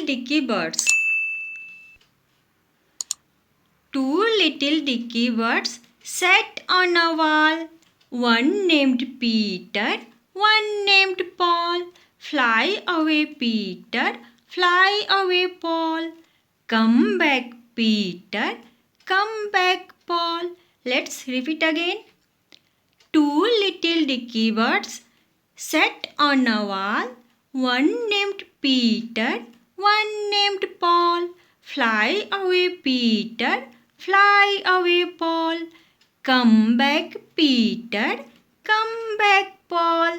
Dickie Birds. Two little dicky birds sat on a wall. One named Peter, one named Paul. Fly away, Peter, fly away, Paul. Come back, Peter, come back, Paul. Let's repeat again. Two little dicky birds sat on a wall. One named Peter, one named Paul. Fly away, Peter, fly away, Paul. Come back, Peter, come back, Paul.